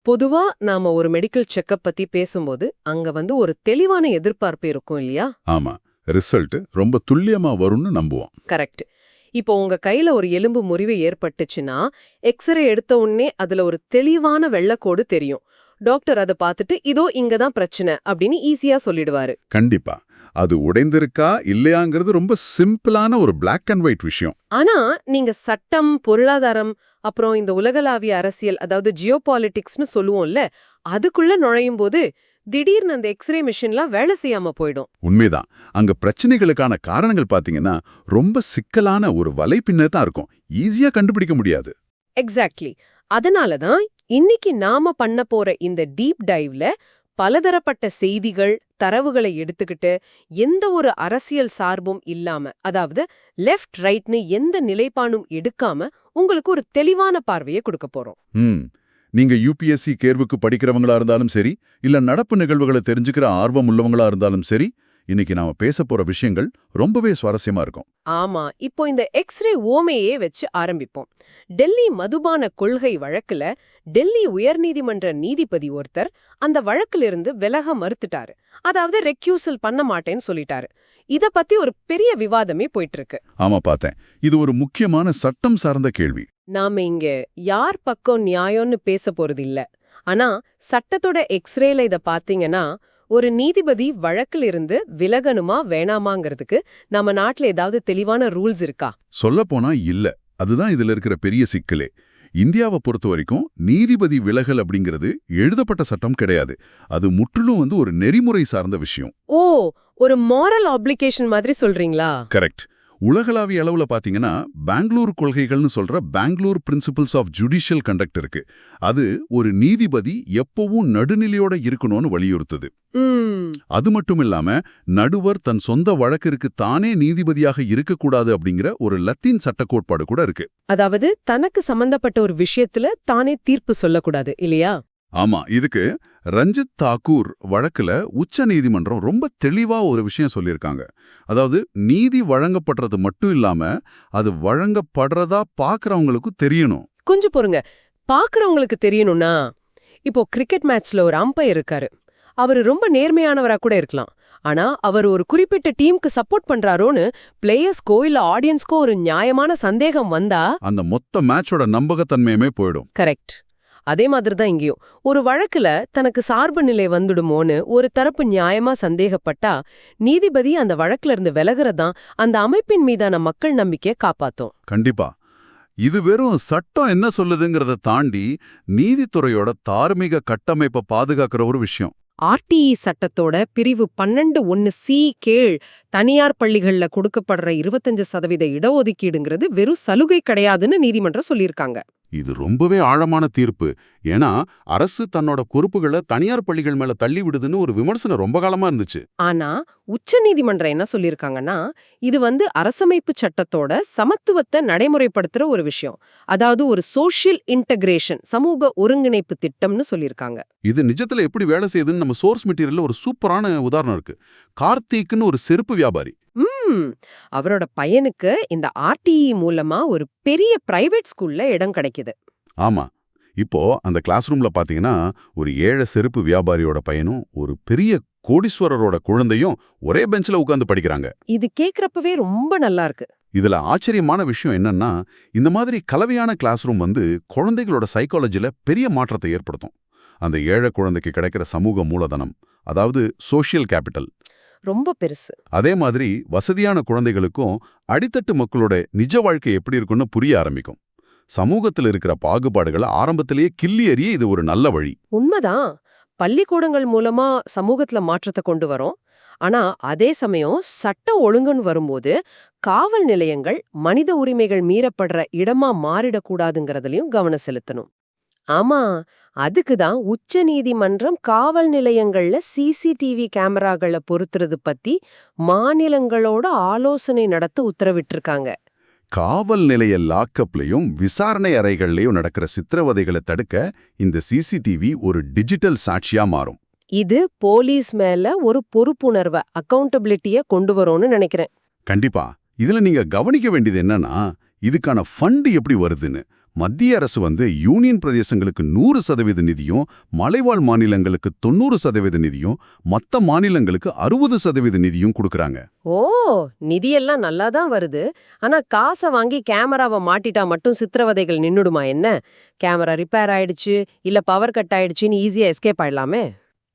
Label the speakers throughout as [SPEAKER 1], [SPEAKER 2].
[SPEAKER 1] பொதுவா நாம ஒரு மெடிக்கல் செக்கப் பத்தி பேசும்போது அங்க ஒரு தெளிவான எதிர்பார்ப்பு இருக்கும் இல்லையா?
[SPEAKER 2] ஆமா, ரிசல்ட் ரொம்ப துல்லியமா வரும்னு நம்புவோம்.
[SPEAKER 1] கரெக்ட். இப்போ உங்க கையில ஒரு எலும்பு முறிவு ஏற்பட்டுச்சுன்னா எக்ஸ்ரே எடுத்த உடனே அதுல ஒரு தெளிவான வெள்ளைக்கோடு தெரியும். டாக்டர் அதை பார்த்துட்டு இதோ இங்க தான் பிரச்சனை அப்படின்னு ஈஸியா சொல்லிடுவாரு.
[SPEAKER 2] கண்டிப்பா. அது உடைந்திருக்கா இல்லையாங்கிறது ரொம்ப சிம்பிளான ஒரு பிளாக் அண்ட் ஒயிட் விஷயம்.
[SPEAKER 1] ஆனா நீங்க சட்டம், பொருளாதாரம், அப்புறம் இந்த உலகளாவிய அரசியல், அதாவது ஜியோபாலிட்டிக்ஸ்னு சொல்லுவோம்ல, அதுக்குள்ள நுழையும் போது திடீர்னு அந்த எக்ஸ்ரே மிஷின்லாம் வேலை செய்யாம போயிடும்.
[SPEAKER 2] உண்மைதான். அங்க பிரச்சனைகளுக்கான காரணங்கள் பாத்தீங்கன்னா ரொம்ப சிக்கலான ஒரு வலைப்பின்னே தான் இருக்கும். ஈஸியா கண்டுபிடிக்க முடியாது.
[SPEAKER 1] எக்ஸாக்ட்லி. அதனால தான் இன்னைக்கு நாம பண்ண போற இந்த டீப் டைவ்ல பலதரப்பட்ட செய்திகள், தரவுகளை எடுத்துக்கிட்டு எந்த ஒரு அரசியல் சார்பும் இல்லாம, அதாவது லெஃப்ட் ரைட்னு எந்த நிலைப்பாடும் எடுக்காம உங்களுக்கு ஒரு தெளிவான பார்வையை கொடுக்க போறோம்.
[SPEAKER 2] நீங்க யுபிஎஸ்சி தேர்வுக்கு படிக்கிறவங்களா இருந்தாலும் சரி, இல்ல நடப்பு நிகழ்வுகளை தெரிஞ்சுக்கிற ஆர்வம் உள்ளவங்களா இருந்தாலும் சரி, இன்னைக்கு நாம பேச போற விஷயங்கள் ரொம்பவே சுவாரஸ்யமா இருக்கும்.
[SPEAKER 1] ஆமா, இப்போ இந்த எக்ஸ்ரே ஓமையே வச்சு ஆரம்பிப்போம். டெல்லி மதுபான கொள்கை வழக்குல டெல்லி உயர்நீதிமன்ற நீதிபதி ஒருத்தர் அந்த வழக்கிலிருந்து விலக மறுத்துட்டாரு. அதாவது ரெக்யூசல் பண்ண மாட்டேன்னு சொல்லிட்டாரு. இத பத்தி ஒரு பெரிய விவாதமே போயிட்டு இருக்கு.
[SPEAKER 2] ஆமா, பார்த்தேன். இது ஒரு முக்கியமான சட்டம் சார்ந்த கேள்வி.
[SPEAKER 1] நாம இங்க யார் பக்கம் நியாயம்னு பேச போறது இல்ல. ஆனா சட்டத்தோட எக்ஸ்ரேல இத பாத்தீங்கன்னா, ஒரு நீதிபதி வழக்கில் இருந்து விலகணுமா வேணாமாங்கிறதுக்கு நம்ம நாட்டுல ஏதாவது தெளிவான ரூல்ஸ் இருக்கா?
[SPEAKER 2] சொல்லப்போனா இல்ல. அதுதான் இதுல இருக்கிற பெரிய சிக்கலே. இந்தியாவை பொறுத்த வரைக்கும் நீதிபதி விலகல் அப்படிங்கிறது எழுதப்பட்ட சட்டம் கிடையாது. அது முற்றிலும் ஒரு நெறிமுறை சார்ந்த விஷயம்.
[SPEAKER 1] ஓ, ஒரு மாரல் ஆப்ளிகேஷன் மாதிரி சொல்றீங்களா?
[SPEAKER 2] கரெக்ட். உலகளாவிய அளவுல பாத்தீங்கன்னா பெங்களூர் கொள்கைகள்னு சொல்ற Bangalore principles of judicial conduct இருக்கு. அது ஒரு நீதிபதி எப்பவும் நடுநிலையோட இருக்கணும்னு வலியுறுத்துது. அது மட்டும் இல்லாம நடுவர் தன் சொந்த வழக்கிற்கு தானே நீதிபதியாக இருக்கக்கூடாது அப்படிங்கிற ஒரு லத்தீன் சட்ட கோட்பாடு கூட இருக்கு.
[SPEAKER 1] அதாவது தனக்கு சம்பந்தப்பட்ட ஒரு விஷயத்துல தானே தீர்ப்பு சொல்லக்கூடாது இல்லையா?
[SPEAKER 2] ஆமா, இதுக்கு ரஞ்சித் தாக்கூர் வழக்குல உச்ச நீதிமன்றம் ரொம்ப தெளிவா ஒரு விஷயம் சொல்லியிருக்காங்க. அதாவது நீதி வழங்கப்படுறது மட்டும் இல்லாம அது வழங்கப்படுறதா பாக்குறவங்களுக்கு தெரியணும்.
[SPEAKER 1] கொஞ்சம் பொறுங்க. பாக்குறவங்களுக்கு தெரியணும்னா, இப்போ கிரிக்கெட் மேட்ச்ல ஒரு அம்பையர் இருக்காரு. அவரு ரொம்ப நேர்மையானவரா கூட இருக்கலாம். ஆனா அவர் ஒரு குறிப்பிட்ட டீமுக்கு சப்போர்ட் பண்றாரோன்னு பிளேயர்ஸ்கோ இல்ல ஆடியன்ஸ்கோ ஒரு நியாயமான சந்தேகம் வந்தா
[SPEAKER 2] அந்த மொத்த மேட்சோட நம்பகத்தன்மையுமே போயிடும்.
[SPEAKER 1] கரெக்ட். அதே மாதிரி தான் இங்கேயும் ஒரு வழக்குல தனக்கு சார்பு நிலை வந்துடுமோன்னு ஒரு தரப்பு நியாயமா சந்தேகப்பட்டா நீதிபதி அந்த வழக்குல இருந்து விலகுறதான் அந்த அமைப்பின் மீதான மக்கள் நம்பிக்கையை காப்பாத்தும்.
[SPEAKER 2] கண்டிப்பா. இது வெறும் சட்டம் என்ன சொல்லுதுங்கிறத தாண்டி நீதித்துறையோட தார்மீக கட்டமைப்பை பாதுகாக்கிற ஒரு விஷயம்.
[SPEAKER 1] ஆர்டிஇ சட்டத்தோட பிரிவு 12(1)(c) கீழ் தனியார் பள்ளிகள்ல கொடுக்கப்படுற 25% இடஒதுக்கீடுங்கிறது வெறும் சலுகை கிடையாதுன்னு நீதிமன்றம் சொல்லியிருக்காங்க.
[SPEAKER 2] இது ரொம்பவே ஆழமான தீர்ப்பு. ஏன்னா அரசு தன்னோட பொறுப்புகளை தனியார் பள்ளிகள் மேல தள்ளி விடுதுன்னு ஒரு விமர்சனம் ரொம்ப காலமா இருந்துச்சு.
[SPEAKER 1] ஆனா உச்ச நீதிமன்றம் என்ன சொல்லியிருக்காங்கன்னா, இது அரசமைப்பு சட்டத்தோட சமத்துவத்தை நடைமுறைப்படுத்துற ஒரு விஷயம். அதாவது ஒரு சோஷியல் இன்டகிரேஷன், சமூக ஒருங்கிணைப்பு திட்டம்னு சொல்லியிருக்காங்க.
[SPEAKER 2] இது நிஜத்துல எப்படி வேலை செய்யுதுன்னு நம்ம சோர்ஸ் மெட்டீரியல்ல ஒரு சூப்பரான உதாரணம் இருக்கு. கார்த்திக்னு ஒரு செருப்பு வியாபாரி.
[SPEAKER 1] அவரோட பையனுக்கு இந்த ஆர்டிஇ மூலமா ஒரு பெரிய பிரைவேட் ஸ்கூல்ல இடம் கிடைக்குது.
[SPEAKER 2] ஆமா. இப்போ அந்த கிளாஸ் ரூம்ல பாத்தீங்கன்னா ஒரு ஏழை செருப்பு வியாபாரியோட பையனும் ஒரு பெரிய கோடீஸ்வரரோட குழந்தையும் ஒரே பெஞ்சில உட்கார்ந்து படிக்கிறாங்க.
[SPEAKER 1] இது கேக்குறப்பவே ரொம்ப நல்லா இருக்கு.
[SPEAKER 2] இதுல ஆச்சரியமான விஷயம் என்னன்னா, இந்த மாதிரி கலவையான கிளாஸ் ரூம் குழந்தைகளோட சைக்காலஜில பெரிய மாற்றத்தை ஏற்படுத்தும். அந்த ஏழை குழந்தைக்கு கிடைக்கிற சமூக மூலதனம், அதாவது சோஷியல் கேபிட்டல்
[SPEAKER 1] ரொம்ப பெருசு.
[SPEAKER 2] அதே மாதிரி வசதியான குழந்தைகளுக்கும் அடித்தட்டு மக்களோட நிஜ வாழ்க்கை எப்படி இருக்குன்னு புரிய ஆரம்பிக்கும். சமூகத்தில் இருக்கிற பாகுபாடுகளை ஆரம்பத்திலேயே கிள்ளி எறிய இது ஒரு நல்ல வழி.
[SPEAKER 1] உண்மைதான். பள்ளிக்கூடங்கள் மூலமா சமூகத்துல மாற்றத்தை கொண்டு வரோம். ஆனா அதே சமயம் சட்டம் ஒழுங்குன்னு வரும்போது காவல் நிலையங்கள் மனித உரிமைகள் மீறப்படுற இடமா மாறிடக்கூடாதுங்கிறதுலயும் கவனம் செலுத்தணும். ஆமா, அதுக்குதான் உச்ச நீதிமன்றம் காவல் நிலையங்கள்ல சிசிடிவி கேமராகளை பொருத்துறது பத்தி மாநிலங்களோட ஆலோசனை நடத்த உத்தரவிட்டிருக்காங்க.
[SPEAKER 2] காவல் நிலைய லாக்கப்லயும் விசாரணை அறைகள்லயும் நடக்கிற சித்திரவதைகளை தடுக்க இந்த சிசிடிவி ஒரு டிஜிட்டல் சாட்சியா மாறும்.
[SPEAKER 1] இது போலீஸ் மேல ஒரு பொறுப்புணர்வை, அக்கௌண்டபிலிட்டிய கொண்டு வரும்னு நினைக்கிறேன்.
[SPEAKER 2] கண்டிப்பா. இதுல நீங்க கவனிக்க வேண்டியது என்னன்னா, இதுக்கான ஃபண்ட் எப்படி வருதுன்னு. மத்திய அரசு யூனியன் பிரதேசங்களுக்கு 100% நிதியும், மலைவாழ் மாநிலங்களுக்கு 90% நிதியும், மத்த மாநிலங்களுக்கு 60% நிதியும் கொடுக்கறாங்க.
[SPEAKER 1] ஓ, நிதியெல்லாம் நல்லா தான் வருது. ஆனா காசை வாங்கி கேமராவை மாட்டிட்டா மட்டும் சித்திரவதைகள் நின்னுடுமா என்ன? கேமரா ரிப்பேர் ஆயிடுச்சு, இல்ல பவர் கட் ஆயிடுச்சுன்னு ஈஸியா எஸ்கேப் ஆயிடலாமே.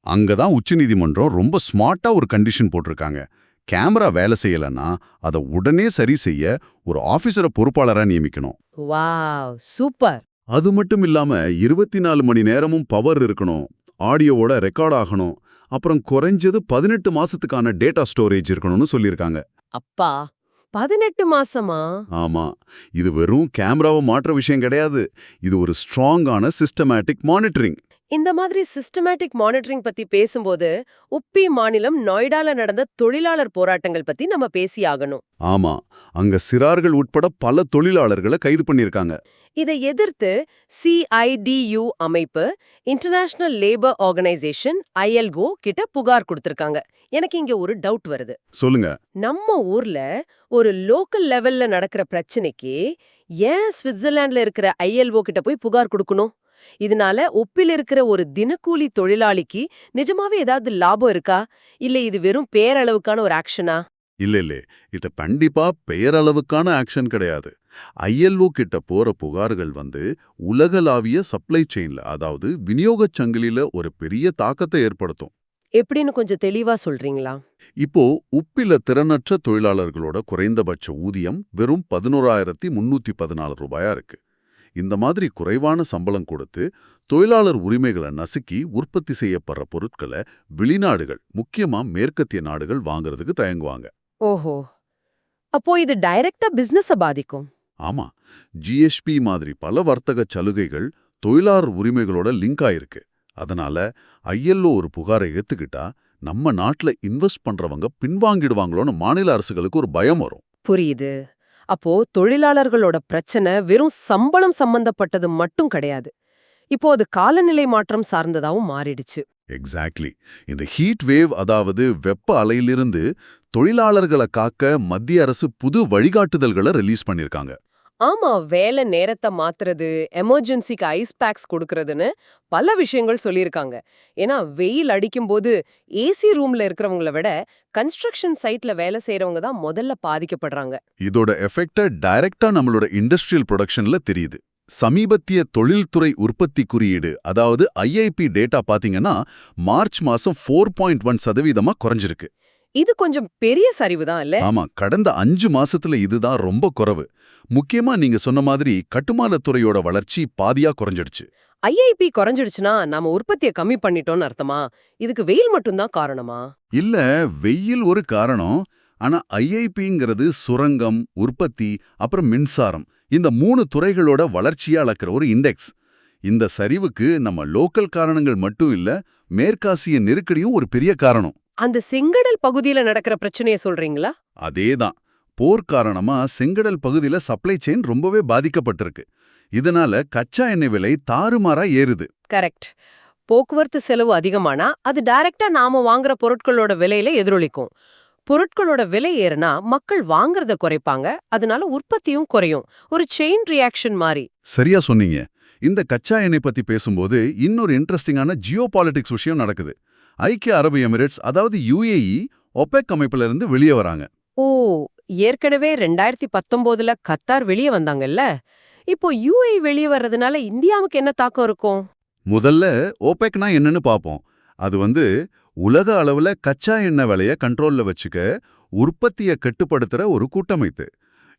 [SPEAKER 2] அங்கதான் உச்சநீதிமன்றம் ரொம்ப ஸ்மார்ட்டா ஒரு கண்டிஷன் போட்டிருக்காங்க. கேமரா வேலை செய்யலன்னா அதை உடனே சரி செய்ய ஒரு ஆபீசரை பொறுப்பாளரா நியமிக்கணும்.
[SPEAKER 1] Wow, super.
[SPEAKER 2] அது மட்டும் இல்லாம 24 மணி நேரமும் பவர் இருக்கணும், ஆடியோவோட ரெக்கார்ட் ஆகணும், அப்புறம் குறைஞ்சது 18 மாசத்துக்கான டேட்டா ஸ்டோரேஜ் இருக்கணும்னு சொல்லியிருக்காங்க.
[SPEAKER 1] அப்பா, 18 மாசமா?
[SPEAKER 2] ஆமா, இது வெறும் கேமராவை மாற்ற விஷயம் கிடையாது. இது ஒரு ஸ்ட்ராங்கான சிஸ்டமேட்டிக் மானிட்டரிங்.
[SPEAKER 1] இந்த மாதிரி சிஸ்டமேட்டிக் மானிட்டரிங் பத்தி பேசும்போது உப்பி மாநிலம் நொய்டால நடந்த தொழிலாளர் போராட்டங்கள் பத்தி நம்ம பேசியாகணும்.
[SPEAKER 2] ஆமா, அங்க சிறார்கள் உட்பட பல தொழிலாளர்களை கைது பண்ணிருக்காங்க.
[SPEAKER 1] இதை எதிர்த்து CIDU அமைப்பு, இன்டர்நேஷனல் லேபர் ஆர்கனைசேஷன் ILO கிட்ட புகார் கொடுத்திருக்காங்க. எனக்கு இங்க ஒரு டவுட் வருது.
[SPEAKER 2] சொல்லுங்க.
[SPEAKER 1] நம்ம ஊர்ல ஒரு லோக்கல் லெவல்ல நடக்கிற பிரச்சனைக்கு ஏன் சுவிட்சர்லாந்துல இருக்கிற ILO கிட்ட போய் புகார் கொடுக்கணும்? இதனால உப்பில் இருக்கிற ஒரு தினக்கூலி தொழிலாளிக்கு நிஜமாவே ஏதாவது லாபம் இருக்கா? இல்ல இது வெறும் பேரளவுக்கான ஒரு ஆக்ஷனா?
[SPEAKER 2] இல்ல, இது கண்டிப்பா பெயரளவுக்கான ஆக்ஷன் கிடையாது. ILO கிட்ட போற புகார்கள் உலகளாவிய சப்ளை செயின்ல, அதாவது விநியோகச் சங்கிலில ஒரு பெரிய தாக்கத்தை ஏற்படுத்தும்.
[SPEAKER 1] எப்படின்னு கொஞ்சம் தெளிவா சொல்றீங்களா?
[SPEAKER 2] இப்போ உப்பில திறனற்ற தொழிலாளர்களோட குறைந்தபட்ச ஊதியம் வெறும் 11,314 ரூபாயா இருக்கு. இந்த மாதிரி குறைவான சம்பளம் கொடுத்து தொழிலாளர் உரிமைகளை நசுக்கி உற்பத்தி செய்யப்படுற பொருட்களை வெளிநாடுகள், முக்கியமா மேற்கத்திய நாடுகள் வாங்குறதுக்கு தயங்குவாங்க.
[SPEAKER 1] ஓஹோ, அப்போ இது டைரக்டா பிசினஸ பாதிக்கும்.
[SPEAKER 2] ஆமா, GSP மாதிரி பல வர்த்தக சலுகைகள் தொழிலாளர் உரிமைகளோட லிங்க் ஆயிருக்கு. அதனால ILO ஒரு புகாரை ஏத்துக்கிட்டா நம்ம நாட்டுல இன்வெஸ்ட் பண்றவங்க பின்வாங்கிடுவாங்களோன்னு மாநில அரசுகளுக்கு ஒரு பயம் வரும்.
[SPEAKER 1] புரியுது. அப்போ தொழிலாளர்களோட பிரச்சனை வெறும் சம்பளம் சம்பந்தப்பட்டது மட்டும் கிடையாது. இப்போ அது காலநிலை மாற்றம் சார்ந்ததாவும் மாறிடுச்சு.
[SPEAKER 2] எக்ஸாக்ட்லி. இந்த ஹீட் வேவ், அதாவது வெப்ப அலையிலிருந்து தொழிலாளர்களை காக்க மத்திய அரசு புது வழிகாட்டுதல்களை ரிலீஸ் பண்ணிருக்காங்க.
[SPEAKER 1] ஆமா, வேலை நேரத்தை மாத்துறது, எமர்ஜென்சிக்கு ஐஸ் பேக்ஸ் கொடுக்கறதுன்னு பல விஷயங்கள் சொல்லியிருக்காங்க. ஏன்னா வெயில் அடிக்கும்போது ஏசி ரூம்ல இருக்கிறவங்கள விட கன்ஸ்ட்ரக்ஷன் சைட்ல வேலை செய்யறவங்க தான் முதல்ல பாதிக்கப்படுறாங்க.
[SPEAKER 2] இதோட எஃபெக்ட டைரக்டா நம்மளோட இண்டஸ்ட்ரியல் ப்ரொடக்ஷன்ல தெரியுது. சமீபத்திய தொழில்துறை உற்பத்தி குறியீடு, அதாவது IIP டேட்டா பாத்தீங்கன்னா மார்ச் மாசம் 4.1% குறைஞ்சிருக்கு.
[SPEAKER 1] இது கொஞ்சம் பெரிய சரிவு தான் இல்ல?
[SPEAKER 2] ஆமா, கடந்த 5 மாசத்துல இதுதான் ரொம்ப குறைவு. முக்கியமா நீங்க சொன்ன மாதிரி கட்டுமானத்துறையோட வளர்ச்சி பாதியா குறைஞ்சிடுச்சு.
[SPEAKER 1] IIP குறைஞ்சிடுச்சுன்னா நாம உற்பத்தியை கம்மி பண்ணிட்டோம்னு அர்த்தமா? இதுக்கு வெயில் மட்டும்தான் காரணமா?
[SPEAKER 2] இல்ல, வெயில் ஒரு காரணம். ஆனா IIPங்கிறது சுரங்கம், உற்பத்தி, அப்புறம் மின்சாரம், இந்த 3 துறைகளோட வளர்ச்சியா அளக்கிற ஒரு இண்டெக்ஸ். இந்த சரிவுக்கு நம்ம லோக்கல் காரணங்கள் மட்டும் இல்ல, மேற்காசிய நெருக்கடியும் ஒரு பெரிய காரணம்.
[SPEAKER 1] அந்த செங்கடல் பகுதியில நடக்கிற பிரச்சனையை சொல்றீங்களா?
[SPEAKER 2] அதேதான். போர் காரணமா செங்கடல் பகுதியில சப்ளை செயின் ரொம்பவே பாதிக்கப்பட்டிருக்கு. இதனால கச்சா எண்ணெய் விலை தாறுமாறா ஏறுது.
[SPEAKER 1] கரெக்ட். போக்குவரத்து செலவு அதிகமானா அது டைரக்டா நாம வாங்குற பொருட்களோட விலையில எதிரொலிக்கும். பொருட்களோட விலை ஏறுனா மக்கள் வாங்குறத குறைப்பாங்க, அதனால உற்பத்தியும் குறையும். ஒரு செயின் ரியாக்ஷன் மாதிரி.
[SPEAKER 2] சரியா சொன்னீங்க. இந்த கச்சா எண்ணெய் பத்தி பேசும்போது இன்னொரு இன்ட்ரெஸ்டிங்கான ஜியோ பாலிடிக்ஸ் விஷயம் நடக்குது. ஐக்கிய அரபு எமிரேட்ஸ், அதாவது UAE, OPEC அமைப்புல இருந்து வெளியே வராங்க.
[SPEAKER 1] ஓ, ஏற்கனவே 2019ல கத்தார் வெளியே வந்தாங்கல்ல. இப்போ UAE வெளியே வர்றதுனால இந்தியாவுக்கு என்ன தாக்கம் இருக்கும்?
[SPEAKER 2] முதல்ல OPECனா என்னன்னு பாப்போம். அது உலக அளவுல கச்சா எண்ணெய் விலைய கண்ட்ரோல்ல வச்சுக்க உற்பத்தியை கட்டுப்படுத்துற ஒரு கூட்டமைப்பு.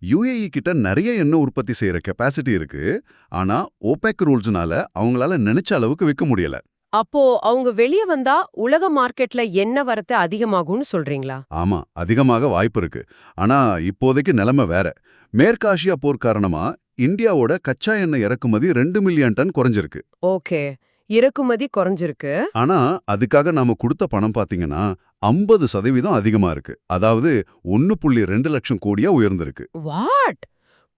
[SPEAKER 2] UAE கிட்ட நிறைய எண்ணெய் உற்பத்தி செய்யற கெப்பாசிட்டி இருக்கு. ஆனா OPEC ரூல்ஸ்னால அவங்களால நினைச்ச அளவுக்கு விற்க முடியல.
[SPEAKER 1] அப்போ அவங்க வெளியே வந்தா உலக மார்க்கெட்ல எண்ணெய் வரத்து அதிகமாகும்னு சொல்றீங்களா?
[SPEAKER 2] ஆமா, அதிகமாக வாய்ப்பு இருக்கு. ஆனா இப்போதைக்கு நிலைமை வேற. மேற்காசியா போர் காரணமா இந்தியாவோட கச்சா எண்ணெய் இறக்குமதி 2 மில்லியன் டன் குறைஞ்சிருக்கு.
[SPEAKER 1] ஓகே, இறக்குமதி குறைஞ்சிருக்கு.
[SPEAKER 2] ஆனா அதுக்காக நாம கொடுத்த பணம் பாத்தீங்கன்னா 50% அதிகமா இருக்கு. அதாவது 1.2 லட்சம் கோடியா உயர்ந்திருக்கு.
[SPEAKER 1] வாட்?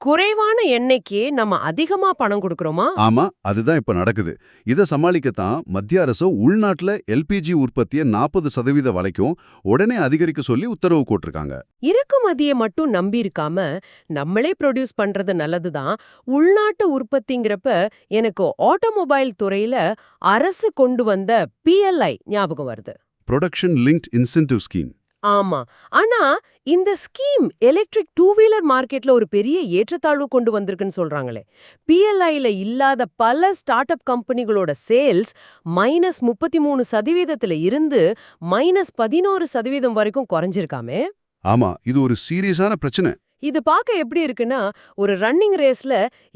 [SPEAKER 1] குறைவான எண்ணெய்க்கு நம்ம அதிகமா பணம் கொடுக்கறோமா?
[SPEAKER 2] ஆமா, அதுதான் இப்ப நடக்குது. இத சமாளிக்கத்தான் மத்திய அரசு உள்நாட்டுல எல்பிஜி உற்பத்தியை 40% வரைக்கும் உடனே அதிகரிக்க சொல்லி உத்தரவு போட்டிருக்காங்க.
[SPEAKER 1] இறக்குமதியை மட்டும் நம்பி இருக்காம நம்மளே ப்ரொடியூஸ் பண்றது நல்லதுதான். உள்நாட்டு உற்பத்திங்கிறப்ப எனக்கு ஆட்டோமொபைல் துறையில அரசு கொண்டு வந்த PLI ஞாபகம் வருது.
[SPEAKER 2] Production linked incentive scheme.
[SPEAKER 1] ஆமா. ஆனா இந்த ஸ்கீம் எலக்ட்ரிக் டூ வீலர் மார்க்கெட்ல ஒரு பெரிய ஏற்றத்தாழ்வு கொண்டு வந்திருக்குன்னு சொல்றாங்களே. PLIல இல்லாத பல ஸ்டார்ட் அப் கம்பெனிகளோட சேல்ஸ் -33% இருந்து -11% வரைக்கும் குறைஞ்சிருக்காமே.
[SPEAKER 2] ஆமா, இது ஒரு சீரியஸான பிரச்சனை.
[SPEAKER 1] இது பார்க்க எப்படி இருக்குன்னா, ஒரு ரன்னிங் ரேஸ்ல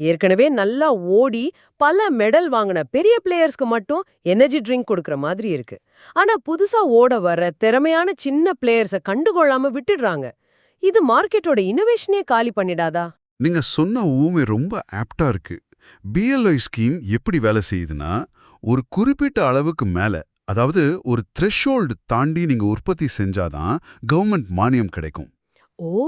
[SPEAKER 1] ஏற்கனவே நல்லா ஓடி பல மெடல் வாங்கின பெரிய பிளேயர்ஸ்க்கு மட்டும் எனர்ஜி ட்ரிங்க் கொடுக்கற மாதிரி இருக்கு. ஆனா புதுசா ஓட வர திறமையான சின்ன பிளேயர்ஸ கண்டுகொள்ளாம விட்டுடுறாங்க. இது மார்க்கெட்டோட இன்னோவேஷனே காலி பண்ணிடாதா?
[SPEAKER 2] நீங்க சொன்ன ஊமை ரொம்ப ஆப்டா இருக்கு. BLI ஸ்கீம் எப்படி வேலை செய்யுதுன்னா, ஒரு குறிப்பிட்ட அளவுக்கு மேல, அதாவது ஒரு த்ரெஷோல்டு தாண்டி நீங்க உற்பத்தி செஞ்சாதான் கவர்மெண்ட் மானியம் கிடைக்கும்.
[SPEAKER 1] ஓ,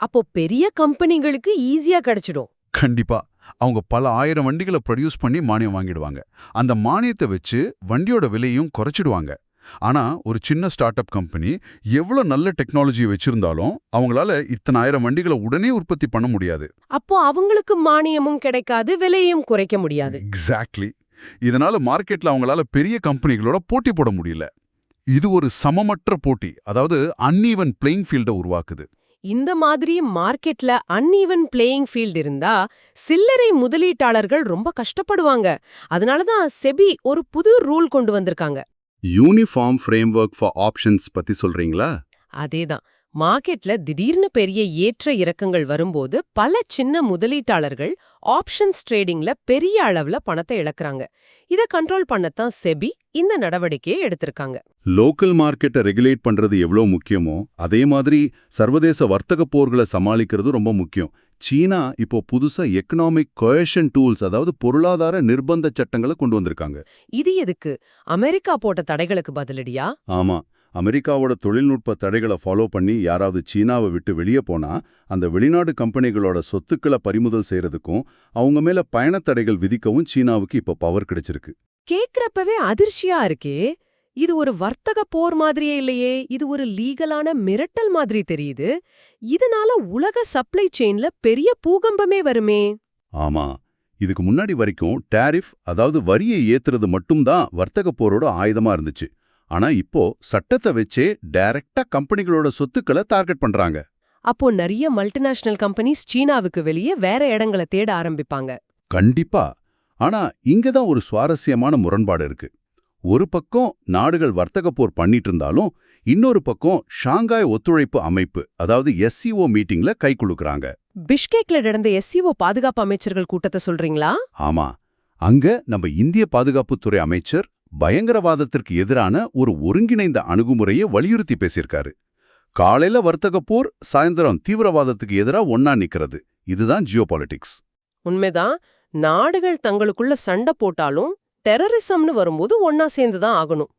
[SPEAKER 1] அப்போ பெரிய கம்பெனிகளுக்கு ஈஸியா கிடைச்சிடும்.
[SPEAKER 2] கண்டிப்பா. அவங்க பல ஆயிரம் வண்டிகளை ப்ரொடியூஸ் பண்ணி மானியம் வாங்கிடுவாங்க. அந்த மானியத்தை வச்சு வண்டியோட விலையும் குறைச்சிடுவாங்க. ஆனா ஒரு சின்ன ஸ்டார்ட் அப் கம்பெனி எவ்வளவு நல்ல டெக்னாலஜி வச்சிருந்தாலும் அவங்களால இத்தனை ஆயிரம் வண்டிகளை உடனே உற்பத்தி பண்ண முடியாது.
[SPEAKER 1] அப்போ அவங்களுக்கு மானியமும் கிடைக்காது, விலையும் குறைக்க முடியாது.
[SPEAKER 2] எக்ஸாக்ட்லி. இதனால மார்க்கெட்ல அவங்களால பெரிய கம்பெனிகளோட போட்டி போட முடியல. இது ஒரு சமமற்ற போட்டி, அதாவது அன்ஈவன் பிளேயிங் ஃபீல்ட உருவாக்குது.
[SPEAKER 1] இந்த மாதிரி மார்க்கெட்ல அன்ஈவன் பிளேயிங் ஃபீல்ட் இருந்தா சில்லறை முதலீட்டாளர்கள் ரொம்ப கஷ்டப்படுவாங்க. அதனாலதான் செபி ஒரு புது ரூல் கொண்டு வந்திருக்காங்க.
[SPEAKER 2] யூனிஃபார்ம் ஃப்ரேம்வொர்க் ஃபார் ஆப்ஷன்ஸ் பத்தி சொல்றீங்களா?
[SPEAKER 1] அதேதான். மார்க்கெட்ல திடீர்னு பெரிய ஏற்ற இறக்கங்கள் வரும்போது பல சின்ன முதலீட்டாளர்கள் ஆப்ஷன்ஸ் ட்ரேடிங்ல பெரிய அளவுல பணத்தை இழக்கறாங்க. இத கண்ட்ரோல் பண்ணத்தான் செபி இந்த நடவடிக்கையை எடுத்திருக்காங்க.
[SPEAKER 2] லோக்கல் மார்க்கெட்டை ரெகுலேட் பண்றது எவ்வளவு முக்கியமோ அதே மாதிரி சர்வதேச வர்த்தக போர்களை சமாளிக்கிறது ரொம்ப முக்கியம். சீனா இப்போ புதுசா எக்கனாமிக் கோயஷன் டூல்ஸ், அதாவது பொருளாதார நிர்பந்த சட்டங்களை கொண்டு வந்திருக்காங்க.
[SPEAKER 1] இது எதுக்கு? அமெரிக்கா போட்ட தடைகளுக்கு பதிலடியா?
[SPEAKER 2] ஆமா, அமெரிக்காவோட தொழில்நுட்ப தடைகளை ஃபாலோ பண்ணி யாராவது சீனாவை விட்டு வெளியே போனா அந்த வெளிநாடு கம்பெனிகளோட சொத்துக்களை பறிமுதல் செய்யறதுக்கும் அவங்க மேல பயணத்தடைகள் விதிக்கவும் சீனாவுக்கு இப்ப பவர் கிடைச்சிருக்கு.
[SPEAKER 1] கேக்குறப்பவே அதிர்ச்சியா இருக்கே. இது ஒரு வர்த்தக போர் மாதிரியே இல்லையே, இது ஒரு லீகலான மிரட்டல் மாதிரி தெரியுது. இதனால உலக சப்ளை செயின்ல பெரிய பூகம்பமே வருமே.
[SPEAKER 2] ஆமா, இதுக்கு முன்னாடி வரைக்கும் டாரிஃப், அதாவது வரியை ஏத்துறது மட்டும்தான் வர்த்தக போரோட ஆயுதமா இருந்துச்சு. ஆனா இப்போ சட்டத்தை வச்சே டைரக்டா கம்பெனிகளோட சொத்துக்களை டார்கெட் பண்றாங்க.
[SPEAKER 1] அப்போ நிறைய மல்டிநேஷனல் கம்பெனிஸ் சீனாவுக்கு வெளியே வேற இடங்களை தேட ஆரம்பிப்பாங்க.
[SPEAKER 2] கண்டிப்பா. ஆனா இங்கதான் ஒரு சுவாரஸ்யமான முரண்பாடு இருக்கு. ஒரு பக்கம் நாடுகள் வர்த்தக போர் பண்ணிட்டு இருந்தாலும் இன்னொரு பக்கம் ஷாங்காய் ஒத்துழைப்பு அமைப்பு, அதாவது SCO மீட்டிங்ல கை குலுக்குறாங்க.
[SPEAKER 1] பிஷ்கேக்ல நடந்த SCO பாதுகாப்பு அமைச்சர்கள் கூட்டத்தை சொல்றீங்களா?
[SPEAKER 2] ஆமா, அங்க நம்ம இந்திய பாதுகாப்புத்துறை அமைச்சர் பயங்கரவாதத்திற்கு எதிரான ஒரு ஒருங்கிணைந்த அணுகுமுறையை வலியுறுத்தி பேசியிருக்காரு. காலையில வர்த்தக போர், சாயந்தரம் தீவிரவாதத்துக்கு எதிரா ஒன்னா நிக்கிறது. இதுதான் ஜியோபாலிட்டிக்ஸ்.
[SPEAKER 1] உண்மைதான். நாடுகள் தங்களுக்குள்ள சண்டை போட்டாலும் டெரரிசம்னு வரும்போது ஒன்னா சேர்ந்துதான் ஆகணும்.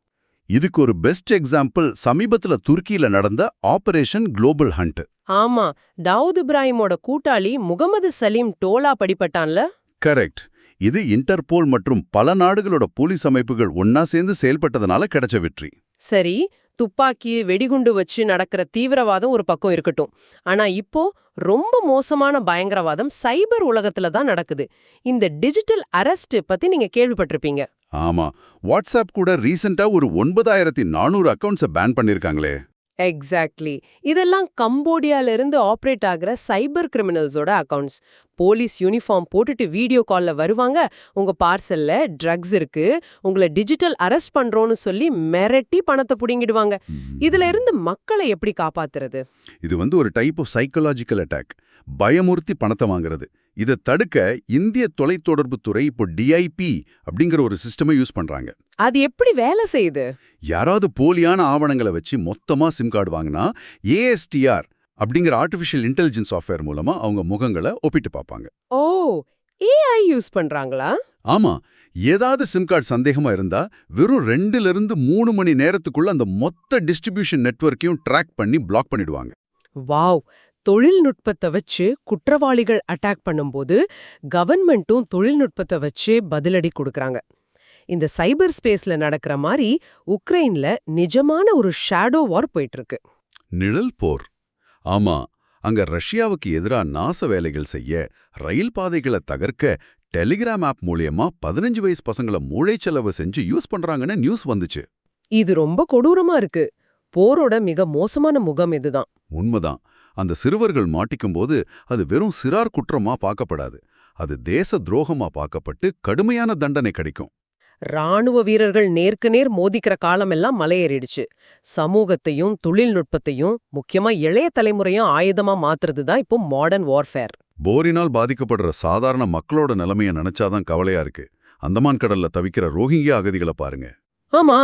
[SPEAKER 2] இதுக்கு ஒரு பெஸ்ட் எக்ஸாம்பிள் சமீபத்துல துருக்கியில நடந்த ஆபரேஷன் குளோபல் ஹண்ட்.
[SPEAKER 1] ஆமா, தாவூத் இப்ராஹிமோட கூட்டாளி முகமது சலீம் டோலா படிப்பட்டான்ல.
[SPEAKER 2] கரெக்ட். இது இன்டர்போல் மற்றும் பல நாடுகளோட போலீஸ் அமைப்புகள் ஒன்னா சேர்ந்து செயல்பட்டதனால கிடைச்ச வெற்றி.
[SPEAKER 1] சரி, துப்பாக்கி வெடிகுண்டு வச்சு நடக்கிற தீவிரவாதம் ஒரு பக்கம் இருக்கட்டும். ஆனா இப்போ ரொம்ப மோசமான பயங்கரவாதம் சைபர் உலகத்துல தான் நடக்குது. இந்த டிஜிட்டல் அரெஸ்ட் பத்தி நீங்க கேள்விப்பட்டிருப்பீங்க.
[SPEAKER 2] ஆமா, வாட்ஸ்அப் கூட ரீசெண்டா ஒரு 9400 அக்கவுண்ட்ஸை பேன் பண்ணிருக்காங்களே.
[SPEAKER 1] எக்ஸாக்ட்லி. இதெல்லாம் கம்போடியால இருந்து ஆப்ரேட் ஆகிற சைபர் கிரிமினல்ஸோட அக்கவுண்ட்ஸ். போலீஸ் யூனிஃபார்ம் போட்டுட்டு வீடியோ கால்ல வருவாங்க. உங்க பார்சல்ல ட்ரக்ஸ் இருக்கு, உங்களை டிஜிட்டல் அரெஸ்ட் பண்றோம்னு சொல்லி மிரட்டி பணத்தை புடுங்கிடுவாங்க. இதுல இருந்து மக்களை எப்படி காப்பாத்துறது?
[SPEAKER 2] இது ஒரு டைப் ஆஃப் சைக்காலஜிக்கல் அட்டாக். பயமுறுத்தி பணத்தை வாங்குறது. இதை தடுக்க இந்திய தொலைத்தொடர்பு துறை இப்போ DIP அப்படிங்கிற ஒரு சிஸ்டமை யூஸ் பண்றாங்க.
[SPEAKER 1] அது எப்படி வேலை செய்யுது?
[SPEAKER 2] யாராவது போலியான ஆவணங்களை வச்சு மொத்தமா சிம் கார்டு வாங்கினா ASTR அப்படிங்கிற ஆர்டிஃபிஷியல் இன்டெலிஜென்ஸ் சாஃப்ட்வேர் மூலமா அவங்க முகங்களை ஒப்பிட்டு பார்ப்பாங்க.
[SPEAKER 1] ஓ, AI யூஸ் பண்றாங்களா?
[SPEAKER 2] ஆமா, ஏதாவது சிம் கார்டு சந்தேகமா இருந்தா வெறும் 2-3 மணி நேரத்துக்குள்ள அந்த மொத்த டிஸ்ட்ரிபியூஷன் நெட்வொர்க்கையும் ட்ராக் பண்ணி பிளாக் பண்ணிடுவாங்க.
[SPEAKER 1] வாவ், தொழில்நுட்பத்தை வச்சு குற்றவாளிகள் அட்டாக் பண்ணும்போது கவர்மெண்ட்டும் தொழில்நுட்பத்தை வச்சு பதிலடி கொடுக்கறாங்க. இந்த சைபர் ஸ்பேஸ்ல நடக்கிற மாதிரி உக்ரைன்ல நிஜமான ஒரு ஷேடோ வார் போயிட்டு இருக்கு.
[SPEAKER 2] நிழல் போர். ஆமா, அங்க ரஷ்யாவுக்கு எதிரா நாச வேலைகள் செய்ய, ரயில் பாதைகளை தகர்க்க டெலிகிராம் ஆப் மூலியமா 15 வயசு பசங்களை மூளைச்செலவு செஞ்சு யூஸ் பண்றாங்கன்னு நியூஸ் வந்துச்சு.
[SPEAKER 1] இது ரொம்ப கொடூரமா இருக்கு. போரோட மிக மோசமான முகம் இதுதான்.
[SPEAKER 2] உண்மைதான். அந்த சிறுவர்கள் மாட்டிக்கும்போது அது வெறும் சிறார் குற்றமா பார்க்கப்படாது. அது தேச துரோகமா பார்க்கப்பட்டு கடுமையான தண்டனை கிடைக்கும்.
[SPEAKER 1] ராணுவ வீரர்கள் நேருக்கு நேர் மோதிக்கிற காலமெல்லாம் மலையேறிடுச்சு. சமூகத்தையும் தொழில்நுட்பத்தையும் முக்கியமா இளைய தலைமுறையும் ஆயுதமா மாத்துறது தான் இப்போ மாடர்ன் வார்ஃபேர்.
[SPEAKER 2] போரினால் பாதிக்கப்படுற சாதாரண மக்களோட நிலைமைய நினைச்சாதான் கவலையா இருக்கு. அந்தமான் கடல்ல தவிக்கிற ரோஹிங்கியா அகதிகளை பாருங்க.
[SPEAKER 1] ஆமா,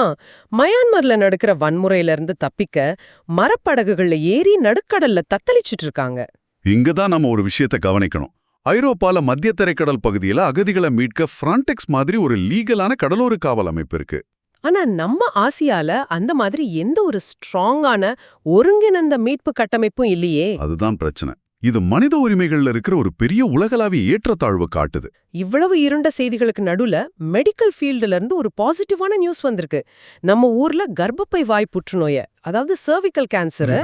[SPEAKER 1] மயான்மர்ல நடக்கிற வன்முறையில இருந்து தப்பிக்க மரப்படகுகள்ல ஏறி நடுக்கடல்ல தத்தளிச்சிட்டு இருக்காங்க.
[SPEAKER 2] இங்கதான் நம்ம ஒரு விஷயத்தை கவனிக்கணும். ஐரோப்பால மத்திய தரைக்கடல் பகுதியில அகதிகளை மீட்க ஃப்ரான்டெக்ஸ் மாதிரி ஒரு லீகலான கடலோர காவல் அமைப்பு இருக்கு.
[SPEAKER 1] ஆனா நம்ம ஆசியால அந்த மாதிரி எந்த ஒரு ஸ்ட்ராங்கான ஒருங்கிணைந்த மீட்பு கட்டமைப்பும் இல்லையே.
[SPEAKER 2] அதுதான் பிரச்சனை. இது மனித உரிமைகள்ல இருக்கிற ஒரு பெரிய உலகளாவிய ஏற்றத்தாழ்வு காட்டுது.
[SPEAKER 1] இவ்வளவு இருண்ட செய்திகளுக்கு நடுவுல மெடிக்கல் ஃபீல்டுல இருந்து ஒரு பாசிட்டிவான நியூஸ் வந்திருக்கு. நம்ம ஊர்ல கர்ப்பப்பை வாய் புற்றுநோய, அதாவது சர்விக்கல் கேன்சரை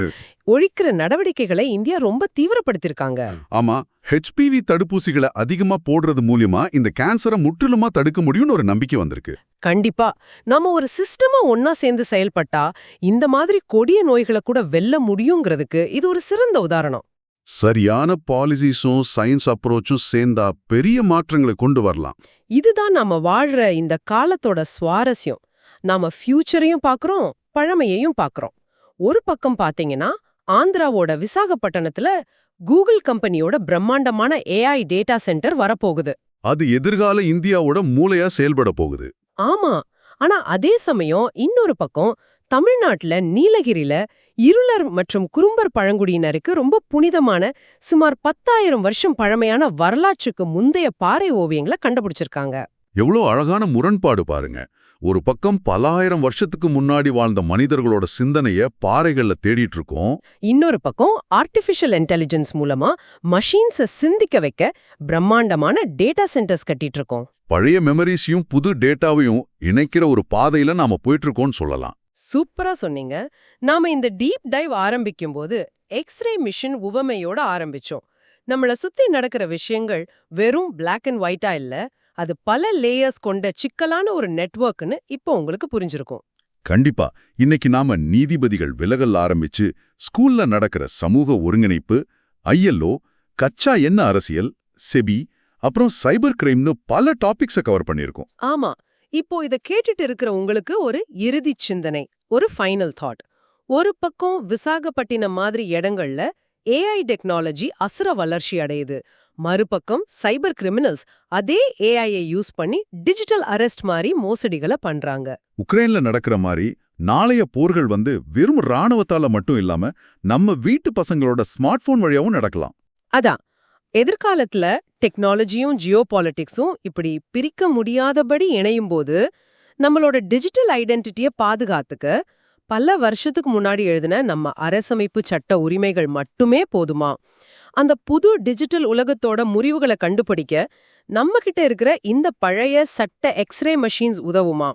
[SPEAKER 1] ஒழிக்கிற நடவடிக்கைகளை இந்தியா ரொம்ப தீவிரப்படுத்திருக்காங்க.
[SPEAKER 2] ஆமா, HPV தடுப்பூசிகளை அதிகமா போடுறது மூலியமா இந்த கேன்சரை முற்றிலுமா தடுக்க முடியும்னு ஒரு நம்பிக்கை வந்திருக்கு.
[SPEAKER 1] கண்டிப்பா நம்ம ஒரு சிஸ்டமா ஒன்னா சேர்ந்து செயல்பட்டா இந்த மாதிரி கொடிய நோய்களை கூட வெல்ல முடியுங்கிறதுக்கு இது ஒரு சிறந்த உதாரணம்.
[SPEAKER 2] சரியான பாலிசிஸும் சயின்ஸ் அப்ரோச்சும் சேர்ந்தா பெரிய மாற்றங்களை கொண்டு வரலாம்.
[SPEAKER 1] இதுதான் நாம வாழ்ற இந்த காலத்தோட சுவாரஸ்யம். நாம ஃபியூச்சரையும் பார்க்கறோம், பழமையையும் பார்க்கறோம். ஒரு பக்கம் பாத்தீங்கன்னா ஆந்திராவோட விசாகப்பட்டினத்துல கூகுள் கம்பெனியோட பிரம்மாண்டமான AI டேட்டா சென்டர் வரப்போகுது.
[SPEAKER 2] அது எதிர்கால இந்தியாவோட மூளையா செயல்பட போகுது.
[SPEAKER 1] ஆமா, ஆனா அதே சமயம் இன்னொரு பக்கம் தமிழ்நாட்டுல நீலகிரில இருளர் மற்றும் குறும்பர் பழங்குடியினருக்கு ரொம்ப புனிதமான சுமார் 10,000 வருஷம் பழமையான வரலாற்றுக்கு முந்தைய பாறை ஓவியங்களை கண்டுபிடிச்சிருக்காங்க.
[SPEAKER 2] எவ்வளோ அழகான முரண்பாடு பாருங்க. ஒரு பக்கம் பல ஆயிரம் வருஷத்துக்கு முன்னாடி வாழ்ந்த மனிதர்களோட சிந்தனைய பாறைகள்ல தேடிட்டு இருக்கோம்.
[SPEAKER 1] இன்னொரு பக்கம் ஆர்டிஃபிஷியல் இன்டெலிஜென்ஸ் மூலமா மஷீன்ஸை சிந்திக்க வைக்க பிரம்மாண்டமான டேட்டா சென்டர்ஸ் கட்டிட்டு இருக்கோம்.
[SPEAKER 2] பழைய மெமரிஸையும் புது டேட்டாவையும் இணைக்கிற ஒரு பாதையில நாம போயிட்டு இருக்கோம்னு சொல்லலாம்.
[SPEAKER 1] சூப்பரா சொன்னீங்க. நாம இந்த டீப் டைவ் ஆரம்பிக்கும் போது எக்ஸ்ரே மிஷன் உவமையோட ஆரம்பிச்சோம். நம்மள சுத்தி நடக்கிற விஷயங்கள் வெறும் பிளாக் அண்ட் ஒயிட்டா இல்ல, அது பல லேயர்ஸ் கொண்ட சிக்கலான ஒரு நெட்வொர்க்னு இப்போ உங்களுக்கு புரிஞ்சிருக்கும்.
[SPEAKER 2] கண்டிப்பா. இன்னைக்கு நாம நீதிபதிகள் விலகல் ஆரம்பிச்சு ஸ்கூல்ல நடக்கிற சமூக ஒருங்கிணைப்பு, ILO, கச்சா எண்ணெய் அரசியல், செபி, அப்புறம் சைபர் கிரைம்னு பல டாபிக்ஸை கவர் பண்ணியிருக்கோம்.
[SPEAKER 1] ஆமா, இப்போ இத கேட்டுட்டு இருக்கிற உங்களுக்கு ஒரு இறுதி சிந்தனை, ஒரு ஃபைனல் தாட். ஒரு பக்கம் விசாகப்பட்டினம் மாதிரி இடங்கள்ல AI டெக்னாலஜி அசுர வளர்ச்சி அடையுது. மறுபக்கம் சைபர் கிரிமினல்ஸ் அதே AI-ஐ யூஸ் பண்ணி டிஜிட்டல் அரெஸ்ட் மாதிரி மோசடிகளை பண்றாங்க.
[SPEAKER 2] உக்ரைன்ல நடக்கிற மாதிரி நாளைய போர்கள் வெறும் ராணுவத்தால மட்டும் இல்லாம நம்ம வீட்டு பசங்களோட ஸ்மார்ட் போன் வழியாவும் நடக்கலாம்.
[SPEAKER 1] அதான், எதிர்காலத்துல டெக்னாலஜியும் ஜியோ பாலிட்டிக்ஸும் இப்படி பிரிக்க முடியாதபடி இணையும் போது நம்மளோட டிஜிட்டல் ஐடென்டிட்டியை பாதுகாத்துக்க பல வருஷத்துக்கு முன்னாடி எழுதின நம்ம அரசமைப்பு சட்ட உரிமைகள் மட்டுமே போதுமா? அந்த புது டிஜிட்டல் உலகத்தோட முறிவுகளை கண்டுபிடிக்க நம்ம கிட்ட இருக்கிற இந்த பழைய சட்ட எக்ஸ்ரே மெஷின்ஸ் உதவுமா?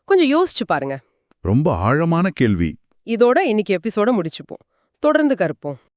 [SPEAKER 1] கொஞ்சம் யோசிச்சு பாருங்க.
[SPEAKER 2] ரொம்ப ஆழமான கேள்வி.
[SPEAKER 1] இதோட இன்னைக்கு எபிசோட முடிச்சுப்போம். தொடர்ந்து கற்போம்.